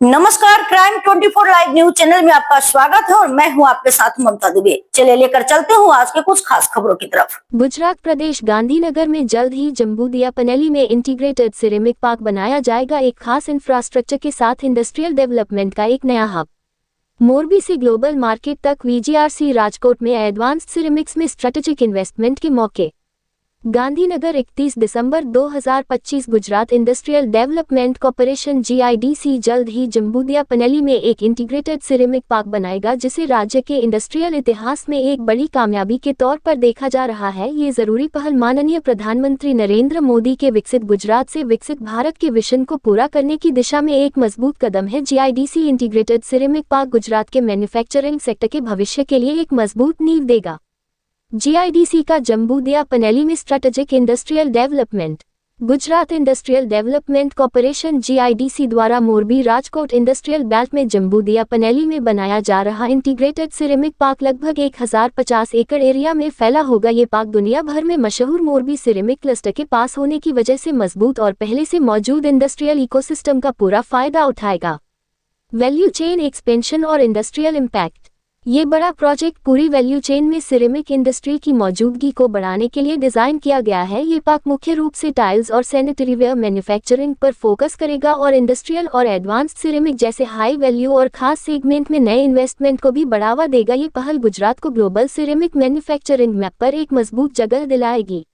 नमस्कार, crime 24 live news channel में आपका स्वागत है और मैं हूं आपके साथ ममता दुबे। चलिए लेकर चलते हूं आज के कुछ खास खबरों की तरफ। गुजरात प्रदेश गांधीनगर में जल्द ही जम्बूदियापनेली में इंटीग्रेटेड सिरेमिक पार्क बनाया जाएगा। एक खास इंफ्रास्ट्रक्चर के साथ इंडस्ट्रियल डेवलपमेंट का एक नया हब। मोरबी से ग्लोबल मार्केट तक वीजीआरसी राजकोट में एडवांस्ड सिरेमिक्स में स्ट्रेटेजिक इन्वेस्टमेंट के मौके। गांधीनगर 31 दिसंबर 2025। Gujarat industrial development corporation GIDC जल्द ही जम्बूदियापनेली में एक इंटीग्रेटेड सिरेमिक पार्क बनाएगा, जिसे राज्य के इंडस्ट्रियल इतिहास में एक बड़ी कामयाबी के तौर पर देखा जा रहा है। ये जरूरी पहल माननीय प्रधानमंत्री नरेंद्र मोदी के विकसित गुजरात से विकसित भारत के विजन को पूरा करने की दिशा में एक मजबूत कदम है। GIDC integrated ceramic park Gujarat के मैन्युफैक्चरिंग सेक्टर के भविष्य के लिए एक मजबूत नींव देगा। जीआईडीसी का जम्बूदियापनेली में strategic industrial development. Gujarat industrial development corporation GIDC द्वारा मोरबी राजकोट इंडस्ट्रियल बेल्ट में जम्बूदियापनेली में बनाया जा रहा इंटीग्रेटेड सिरेमिक पार्क लगभग 1050 एकड़ एरिया में फैला होगा। ये पार्क दुनिया भर में मशहूर मोरबी सिरेमिक क्लस्टर के पास होने की वजह से मजबूत और पहले से मौजूद इंडस्ट्रियल इकोसिस्टम का पूरा फायदा उठाएगा। वैल्यू चेन एक्सपेंशन और इंडस्ट्रियल इम्पैक्ट। ये बड़ा प्रोजेक्ट पूरी वैल्यू चेन में सिरेमिक इंडस्ट्री की मौजूदगी को बढ़ाने के लिए डिजाइन किया गया है। ये पार्क मुख्य रूप से टाइल्स और सैनिटरीवेयर मैन्युफैक्चरिंग पर फोकस करेगा और इंडस्ट्रियल और एडवांस्ड सिरेमिक जैसे हाई वैल्यू और खास सेगमेंट में नए इन्वेस्टमेंट को भी बढ़ावा देगा। ये पहल गुजरात को ग्लोबल सिरेमिक मैन्युफैक्चरिंग मैप पर एक मजबूत जगह दिलाएगी।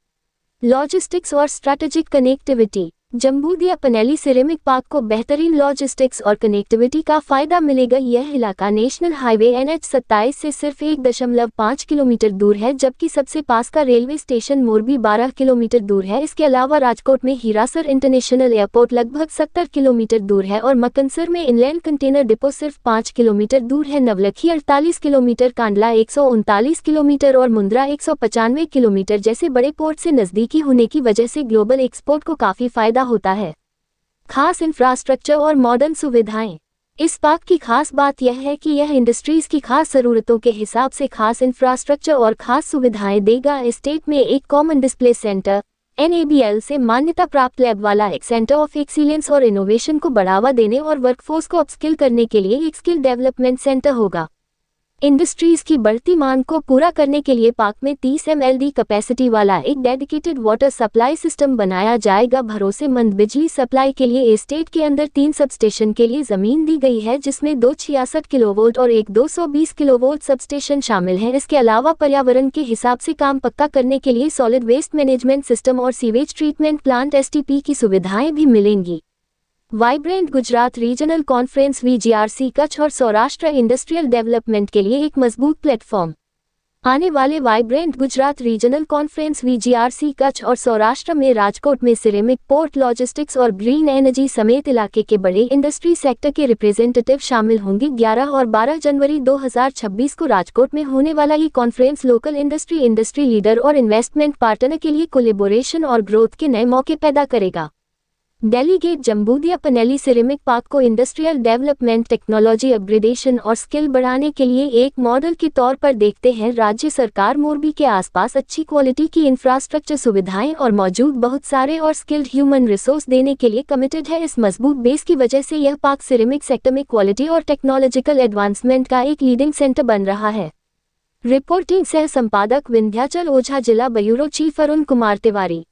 लॉजिस्टिक्स और स्ट्रैटेजिक कनेक्टिविटी। जम्बूदियापनेली सिरेमिक पार्क को बेहतरीन लॉजिस्टिक्स और कनेक्टिविटी का फायदा मिलेगा। यह इलाका नेशनल हाईवे NH 27 से सिर्फ 1.5 किलोमीटर दूर है, जबकि सबसे पास का रेलवे स्टेशन मोरबी 12 किलोमीटर दूर है। इसके अलावा राजकोट में हीरासर इंटरनेशनल एयरपोर्ट लगभग 70 किलोमीटर दूर है और मकनसर में इनलैंड कंटेनर डिपो सिर्फ 5 किलोमीटर दूर है। नवलखी 48 किलोमीटर, कांडला 139 किलोमीटर और मुंद्रा 195 किलोमीटर जैसे बड़े पोर्ट से नजदीकी होने की वजह से ग्लोबल एक्सपोर्ट को काफी फायदा होता है। खास इंफ्रास्ट्रक्चर और मॉडर्न सुविधाएं। इस पार्क की खास बात यह है कि यह इंडस्ट्रीज की खास जरूरतों के हिसाब से खास इंफ्रास्ट्रक्चर और खास सुविधाएं देगा। स्टेट में एक कॉमन डिस्प्ले सेंटर NABL से मान्यता प्राप्त लैब वाला एक सेंटर ऑफ एक्सीलेंस और इनोवेशन को बढ़ावा देने और वर्कफोर्स को अपस्किल करने के लिए एक स्किल डेवलपमेंट सेंटर होगा। इंडस्ट्रीज की बढ़ती मांग को पूरा करने के लिए पार्क में 30 MLD कैपेसिटी वाला एक डेडिकेटेड वाटर सप्लाई सिस्टम बनाया जाएगा। भरोसेमंद बिजली सप्लाई के लिए एस्टेट के अंदर 3 सबस्टेशन के लिए जमीन दी गई है, जिसमें 2 66 किलोवोल्ट और एक 220 किलोवोल्ट सबस्टेशन शामिल हैं। इसके अलावा पर्यावरण के हिसाब से काम पक्का करने के लिए सॉलिड वेस्ट मैनेजमेंट सिस्टम और सीवेज ट्रीटमेंट प्लांट STP की सुविधाएं भी मिलेंगी। Vibrant Gujarat regional conference VGRC Kutch और सौराष्ट्र इंडस्ट्रियल डेवलपमेंट के लिए एक मजबूत प्लेटफॉर्म। आने वाले vibrant Gujarat regional conference VGRC Kutch और सौराष्ट्र में राजकोट में सिरेमिक, पोर्ट, लॉजिस्टिक्स और ग्रीन एनर्जी समेत इलाके के बड़े इंडस्ट्री सेक्टर के रिप्रेजेंटेटिव शामिल होंगे। 11 और 12 जनवरी 2026 को राजकोट में होने वाला ये कॉन्फ्रेंस लोकल इंडस्ट्री लीडर और इन्वेस्टमेंट पार्टनर के लिए कोलेबोरेशन और ग्रोथ के नए मौके पैदा करेगा। डेलीगेट जम्बूदियापनेली सिरेमिक पार्क को इंडस्ट्रियल डेवलपमेंट, टेक्नोलॉजी अपग्रेडेशन और स्किल बढ़ाने के लिए एक मॉडल के तौर पर देखते हैं। राज्य सरकार मोरबी के आसपास अच्छी क्वालिटी की इंफ्रास्ट्रक्चर सुविधाएं और मौजूद बहुत सारे और स्किल्ड ह्यूमन रिसोर्स देने के लिए कमिटेड है। इस मजबूत बेस की वजह से यह पार्क सिरेमिक सेक्टर में क्वालिटी और टेक्नोलॉजिकल एडवांसमेंट का एक लीडिंग सेंटर बन रहा है। रिपोर्टिंग सह संपादक विंध्याचल ओझा, जिला ब्यूरो चीफ अरुण कुमार तिवारी।